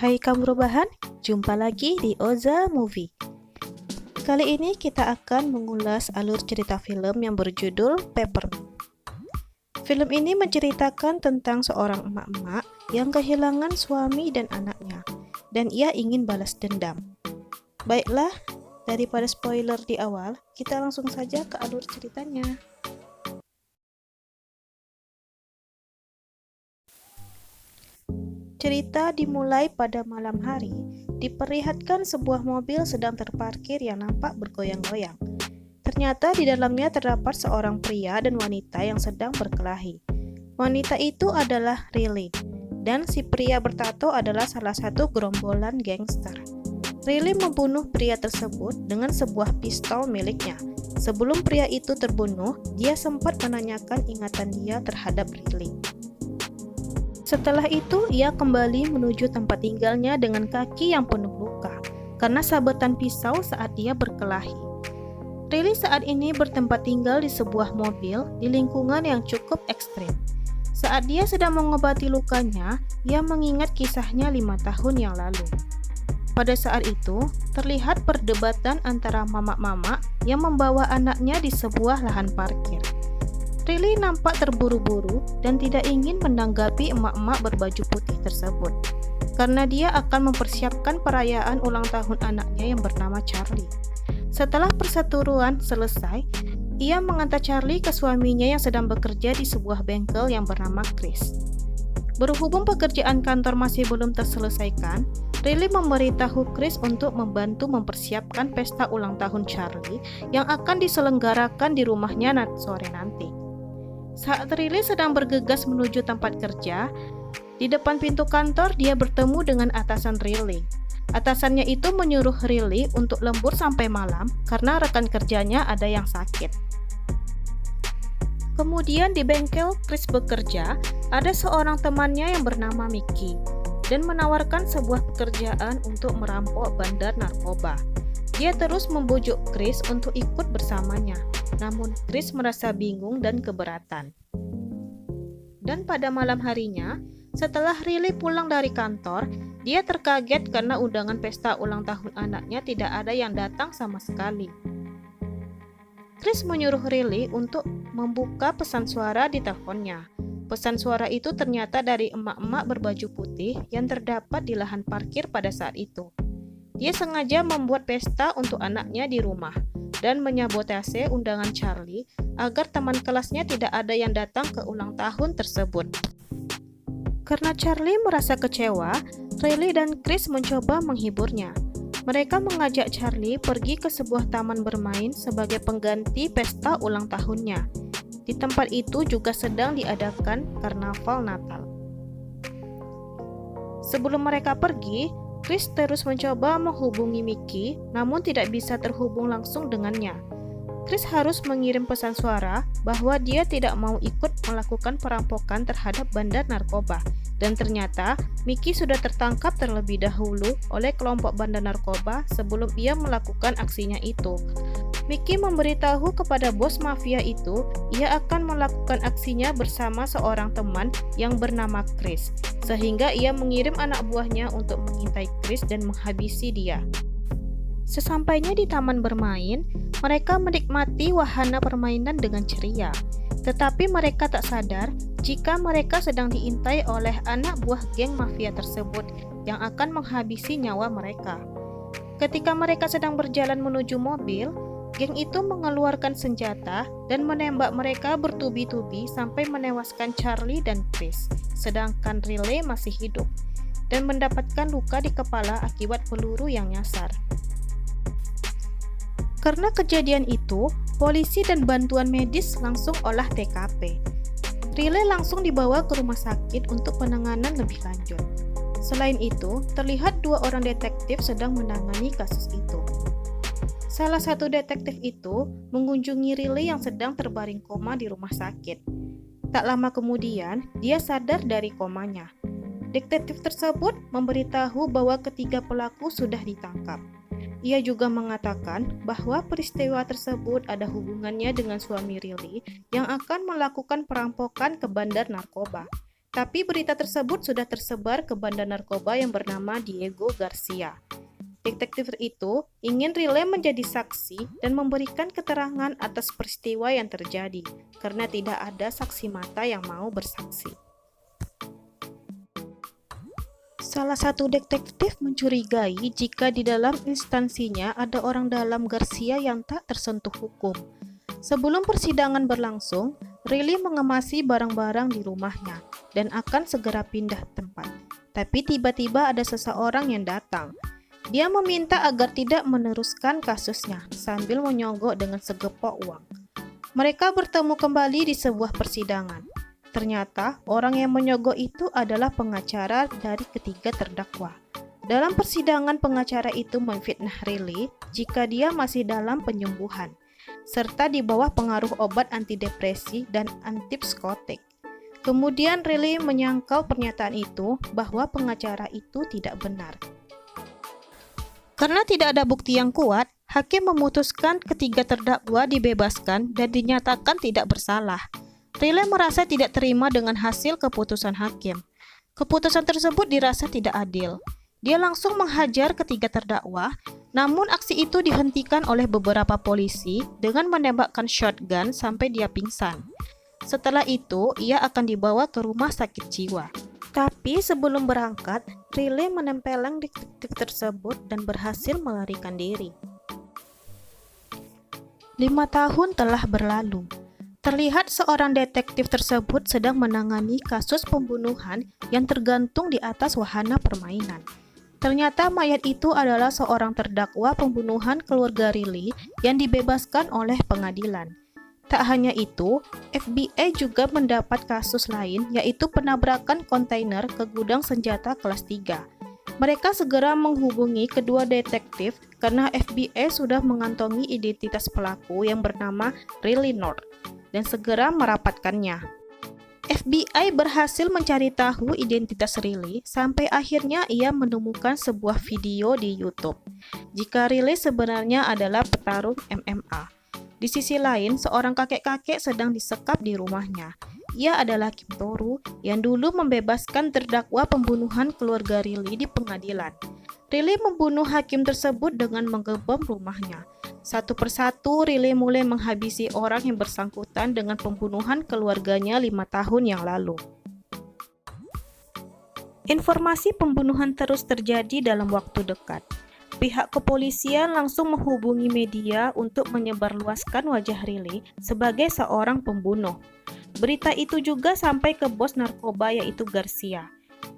Hai kaum rebahan, jumpa lagi di Oza Movie. Kali ini kita akan mengulas alur cerita film yang berjudul Peppermint. Film ini menceritakan tentang seorang emak-emak yang kehilangan suami dan anaknya, dan ia ingin balas dendam. Baiklah, daripada spoiler di awal, kita langsung saja ke alur ceritanya. Cerita dimulai pada malam hari, diperlihatkan sebuah mobil sedang terparkir yang nampak bergoyang-goyang. Ternyata di dalamnya terdapat seorang pria dan wanita yang sedang berkelahi. Wanita itu adalah Riley, dan si pria bertato adalah salah satu gerombolan gangster. Riley membunuh pria tersebut dengan sebuah pistol miliknya. Sebelum pria itu terbunuh, dia sempat menanyakan ingatan dia terhadap Riley. Setelah itu, ia kembali menuju tempat tinggalnya dengan kaki yang penuh luka karena sabetan pisau saat dia berkelahi. Riley saat ini bertempat tinggal di sebuah mobil di lingkungan yang cukup ekstrim. Saat dia sedang mengobati lukanya, ia mengingat kisahnya 5 tahun yang lalu. Pada saat itu, terlihat perdebatan antara mama-mama yang membawa anaknya di sebuah lahan parkir. Riley nampak terburu-buru dan tidak ingin menanggapi emak-emak berbaju putih tersebut, karena dia akan mempersiapkan perayaan ulang tahun anaknya yang bernama Charlie. Setelah perseteruan selesai, ia mengantar Charlie ke suaminya yang sedang bekerja di sebuah bengkel yang bernama Chris. Berhubung pekerjaan kantor masih belum terselesaikan, Riley memberitahu Chris untuk membantu mempersiapkan pesta ulang tahun Charlie yang akan diselenggarakan di rumahnya sore nanti. Saat Riley sedang bergegas menuju tempat kerja, di depan pintu kantor dia bertemu dengan atasan Riley. Atasannya itu menyuruh Riley untuk lembur sampai malam karena rekan kerjanya ada yang sakit. Kemudian di bengkel Chris bekerja, ada seorang temannya yang bernama Mickey dan menawarkan sebuah pekerjaan untuk merampok bandar narkoba. Dia terus membujuk Chris untuk ikut bersamanya, namun Chris merasa bingung dan keberatan. Dan pada malam harinya, setelah Riley pulang dari kantor, dia terkaget karena undangan pesta ulang tahun anaknya tidak ada yang datang sama sekali. Chris menyuruh Riley untuk membuka pesan suara di teleponnya. Pesan suara itu ternyata dari emak-emak berbaju putih yang terdapat di lahan parkir pada saat itu. Dia sengaja membuat pesta untuk anaknya di rumah dan menyabotase undangan Charlie agar teman kelasnya tidak ada yang datang ke ulang tahun tersebut. Karena Charlie merasa kecewa, Riley dan Chris mencoba menghiburnya. Mereka mengajak Charlie pergi ke sebuah taman bermain sebagai pengganti pesta ulang tahunnya. Di tempat itu juga sedang diadakan karnaval Natal. Sebelum mereka pergi, Chris terus mencoba menghubungi Mickey, namun tidak bisa terhubung langsung dengannya. Chris harus mengirim pesan suara bahwa dia tidak mau ikut melakukan perampokan terhadap bandar narkoba. Dan ternyata, Mickey sudah tertangkap terlebih dahulu oleh kelompok bandar narkoba sebelum ia melakukan aksinya itu. Mickey memberitahu kepada bos mafia itu, ia akan melakukan aksinya bersama seorang teman yang bernama Chris, sehingga ia mengirim anak buahnya untuk mengintai Chris dan menghabisi dia. Sesampainya di taman bermain, mereka menikmati wahana permainan dengan ceria. Tetapi mereka tak sadar jika mereka sedang diintai oleh anak buah geng mafia tersebut yang akan menghabisi nyawa mereka. Ketika mereka sedang berjalan menuju mobil, geng itu mengeluarkan senjata dan menembak mereka bertubi-tubi sampai menewaskan Charlie dan Chris, sedangkan Riley masih hidup dan mendapatkan luka di kepala akibat peluru yang nyasar. Karena kejadian itu, polisi dan bantuan medis langsung olah TKP. Riley langsung dibawa ke rumah sakit untuk penanganan lebih lanjut. Selain itu, terlihat 2 orang detektif sedang menangani kasus itu. Salah satu detektif itu mengunjungi Riley yang sedang terbaring koma di rumah sakit. Tak lama kemudian, dia sadar dari komanya. Detektif tersebut memberitahu bahwa ketiga pelaku sudah ditangkap. Ia juga mengatakan bahwa peristiwa tersebut ada hubungannya dengan suami Riley yang akan melakukan perampokan ke bandar narkoba. Tapi berita tersebut sudah tersebar ke bandar narkoba yang bernama Diego Garcia. Detektif itu ingin Riley menjadi saksi dan memberikan keterangan atas peristiwa yang terjadi, karena tidak ada saksi mata yang mau bersaksi. Salah satu detektif mencurigai jika di dalam instansinya ada orang dalam Garcia yang tak tersentuh hukum. Sebelum persidangan berlangsung, Riley mengemasi barang-barang di rumahnya dan akan segera pindah tempat. Tapi tiba-tiba ada seseorang yang datang. Dia meminta agar tidak meneruskan kasusnya sambil menyogok dengan segepok uang. Mereka bertemu kembali di sebuah persidangan. Ternyata orang yang menyogok itu adalah pengacara dari ketiga terdakwa. Dalam persidangan, pengacara itu memfitnah Riley jika dia masih dalam penyembuhan, serta di bawah pengaruh obat antidepresi dan antipskotik. Kemudian Riley menyangkal pernyataan itu bahwa pengacara itu tidak benar. Karena tidak ada bukti yang kuat, hakim memutuskan ketiga terdakwa dibebaskan dan dinyatakan tidak bersalah. Riley merasa tidak terima dengan hasil keputusan hakim. Keputusan tersebut dirasa tidak adil. Dia langsung menghajar ketiga terdakwa, namun aksi itu dihentikan oleh beberapa polisi dengan menembakkan shotgun sampai dia pingsan. Setelah itu, ia akan dibawa ke rumah sakit jiwa. Tapi sebelum berangkat, Riley menempeleng detektif tersebut dan berhasil melarikan diri. 5 tahun telah berlalu. Terlihat seorang detektif tersebut sedang menangani kasus pembunuhan yang tergantung di atas wahana permainan. Ternyata mayat itu adalah seorang terdakwa pembunuhan keluarga Riley yang dibebaskan oleh pengadilan. Tak hanya itu, FBI juga mendapat kasus lain, yaitu penabrakan kontainer ke gudang senjata kelas 3. Mereka segera menghubungi kedua detektif karena FBI sudah mengantongi identitas pelaku yang bernama Riley North dan segera merapatkannya. FBI berhasil mencari tahu identitas Riley sampai akhirnya ia menemukan sebuah video di YouTube jika Riley sebenarnya adalah petarung MMA. Di sisi lain, seorang kakek-kakek sedang disekap di rumahnya. Ia adalah Kim Toru yang dulu membebaskan terdakwa pembunuhan keluarga Riley di pengadilan. Riley membunuh hakim tersebut dengan menggebom rumahnya. Satu persatu, Riley mulai menghabisi orang yang bersangkutan dengan pembunuhan keluarganya 5 tahun yang lalu. Informasi pembunuhan terus terjadi dalam waktu dekat. Pihak kepolisian langsung menghubungi media untuk menyebarluaskan wajah Riley sebagai seorang pembunuh. Berita itu juga sampai ke bos narkoba yaitu Garcia.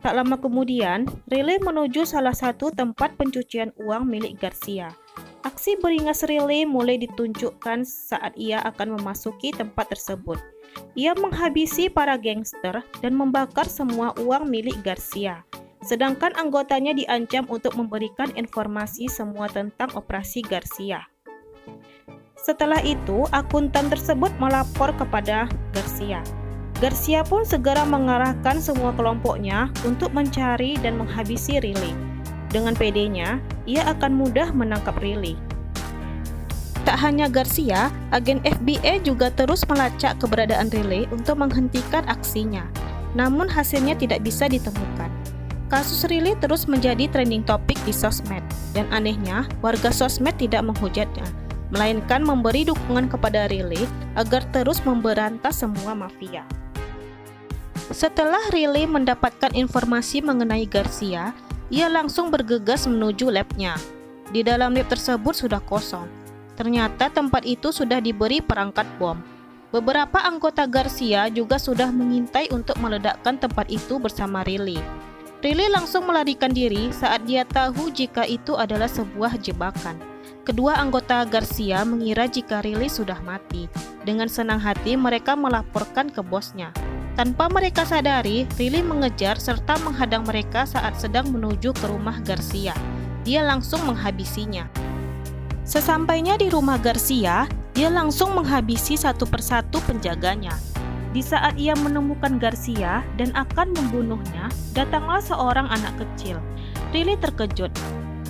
Tak lama kemudian, Riley menuju salah satu tempat pencucian uang milik Garcia. Aksi beringas Riley mulai ditunjukkan saat ia akan memasuki tempat tersebut. Ia menghabisi para gangster dan membakar semua uang milik Garcia. Sedangkan anggotanya diancam untuk memberikan informasi semua tentang operasi Garcia. Setelah itu, akuntan tersebut melapor kepada Garcia. Garcia pun segera mengarahkan semua kelompoknya untuk mencari dan menghabisi Riley. Dengan pedenya, ia akan mudah menangkap Riley. Tak hanya Garcia, agen FBI juga terus melacak keberadaan Riley untuk menghentikan aksinya. Namun hasilnya tidak bisa ditemukan. Kasus Riley terus menjadi trending topik di sosmed, dan anehnya warga sosmed tidak menghujatnya, melainkan memberi dukungan kepada Riley agar terus memberantas semua mafia. Setelah Riley mendapatkan informasi mengenai Garcia, ia langsung bergegas menuju labnya. Di dalam lab tersebut sudah kosong. Ternyata tempat itu sudah diberi perangkat bom. Beberapa anggota Garcia juga sudah mengintai untuk meledakkan tempat itu bersama Riley. Riley langsung melarikan diri saat dia tahu jika itu adalah sebuah jebakan. Kedua anggota Garcia mengira jika Riley sudah mati. Dengan senang hati mereka melaporkan ke bosnya. Tanpa mereka sadari, Riley mengejar serta menghadang mereka saat sedang menuju ke rumah Garcia. Dia langsung menghabisinya. Sesampainya di rumah Garcia, dia langsung menghabisi satu persatu penjaganya. Di saat ia menemukan Garcia dan akan membunuhnya, datanglah seorang anak kecil. Riley terkejut.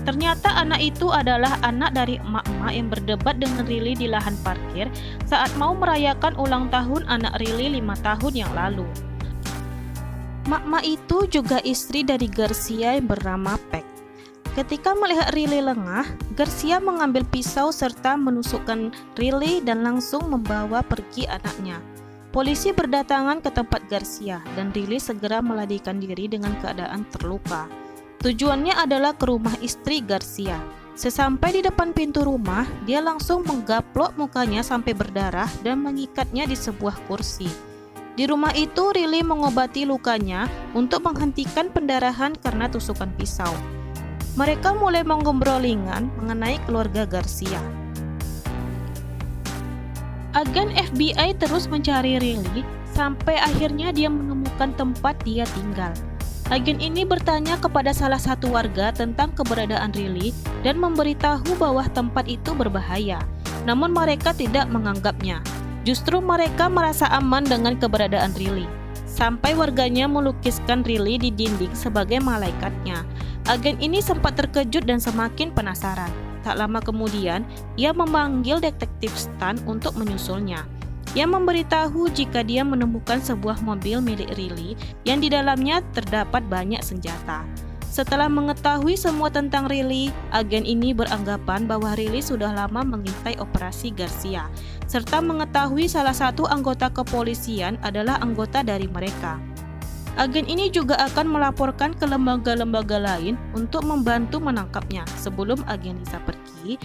Ternyata anak itu adalah anak dari emak-emak yang berdebat dengan Riley di lahan parkir saat mau merayakan ulang tahun anak Riley 5 tahun yang lalu. Mak-mak itu juga istri dari Garcia yang bernama Peck. Ketika melihat Riley lengah, Garcia mengambil pisau serta menusukkan Riley dan langsung membawa pergi anaknya. Polisi berdatangan ke tempat Garcia dan Riley segera melarikan diri dengan keadaan terluka. Tujuannya adalah ke rumah istri Garcia. Sesampai di depan pintu rumah, dia langsung menggaplok mukanya sampai berdarah dan mengikatnya di sebuah kursi. Di rumah itu, Riley mengobati lukanya untuk menghentikan pendarahan karena tusukan pisau. Mereka mulai mengobrol mengenai keluarga Garcia. Agen FBI terus mencari Riley sampai akhirnya dia menemukan tempat dia tinggal. Agen ini bertanya kepada salah satu warga tentang keberadaan Riley dan memberitahu bahwa tempat itu berbahaya. Namun mereka tidak menganggapnya. Justru mereka merasa aman dengan keberadaan Riley. Sampai warganya melukiskan Riley di dinding sebagai malaikatnya. Agen ini sempat terkejut dan semakin penasaran. Tak lama kemudian, ia memanggil detektif Stan untuk menyusulnya. Ia memberitahu jika dia menemukan sebuah mobil milik Riley yang di dalamnya terdapat banyak senjata. Setelah mengetahui semua tentang Riley, agen ini beranggapan bahwa Riley sudah lama mengintai operasi Garcia, serta mengetahui salah satu anggota kepolisian adalah anggota dari mereka. Agen ini juga akan melaporkan ke lembaga-lembaga lain untuk membantu menangkapnya. Sebelum agen Lisa pergi,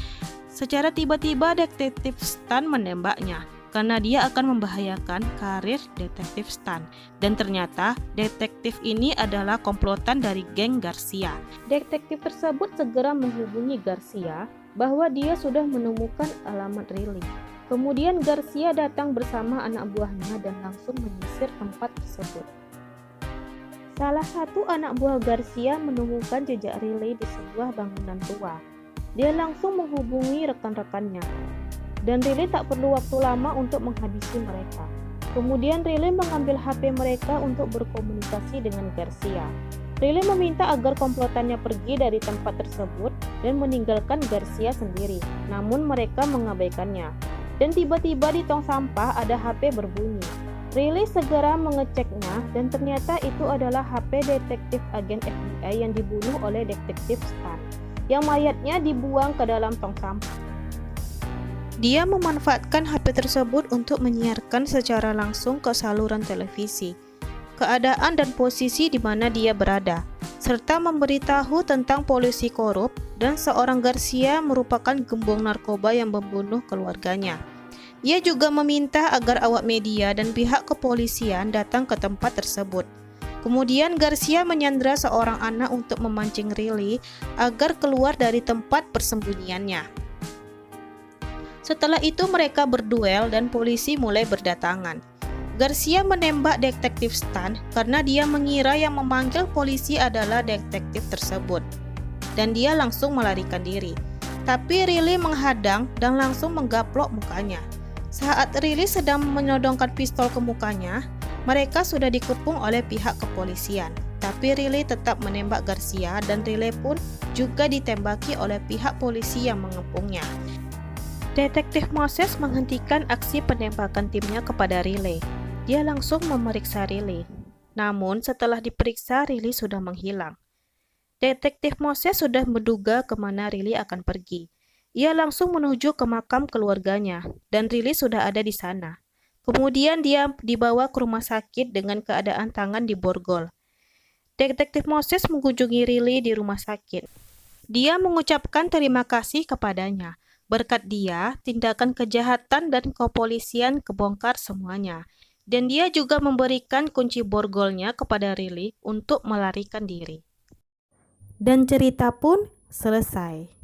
secara tiba-tiba detektif Stan menembaknya karena dia akan membahayakan karir detektif Stan. Dan ternyata detektif ini adalah komplotan dari geng Garcia. Detektif tersebut segera menghubungi Garcia bahwa dia sudah menemukan alamat Riley. Kemudian Garcia datang bersama anak buahnya dan langsung menyisir tempat tersebut. Salah satu anak buah Garcia menemukan jejak Riley di sebuah bangunan tua. Dia langsung menghubungi rekan-rekannya, dan Riley tak perlu waktu lama untuk menghabisi mereka. Kemudian Riley mengambil HP mereka untuk berkomunikasi dengan Garcia. Riley meminta agar komplotannya pergi dari tempat tersebut dan meninggalkan Garcia sendiri, namun mereka mengabaikannya. Dan tiba-tiba di tong sampah ada HP berbunyi. Riley segera mengeceknya dan ternyata itu adalah HP detektif agen FBI yang dibunuh oleh detektif Stan, yang mayatnya dibuang ke dalam tong sampah. Dia memanfaatkan HP tersebut untuk menyiarkan secara langsung ke saluran televisi keadaan dan posisi di mana dia berada, serta memberitahu tentang polisi korup dan seorang Garcia merupakan gembong narkoba yang membunuh keluarganya. Ia juga meminta agar awak media dan pihak kepolisian datang ke tempat tersebut. Kemudian Garcia menyandra seorang anak untuk memancing Riley agar keluar dari tempat persembunyiannya. Setelah itu mereka berduel dan polisi mulai berdatangan. Garcia menembak detektif Stan karena dia mengira yang memanggil polisi adalah detektif tersebut, dan dia langsung melarikan diri. Tapi Riley menghadang dan langsung menggaplok mukanya. Saat Riley sedang menodongkan pistol ke mukanya, mereka sudah dikepung oleh pihak kepolisian. Tapi Riley tetap menembak Garcia dan Riley pun juga ditembaki oleh pihak polisi yang mengepungnya. Detektif Moses menghentikan aksi penembakan timnya kepada Riley. Dia langsung memeriksa Riley. Namun setelah diperiksa, Riley sudah menghilang. Detektif Moses sudah menduga kemana Riley akan pergi. Ia langsung menuju ke makam keluarganya, dan Riley sudah ada di sana. Kemudian dia dibawa ke rumah sakit dengan keadaan tangan diborgol. Detektif Moses mengunjungi Riley di rumah sakit. Dia mengucapkan terima kasih kepadanya. Berkat dia, tindakan kejahatan dan kepolisian kebongkar semuanya. Dan dia juga memberikan kunci borgolnya kepada Riley untuk melarikan diri. Dan cerita pun selesai.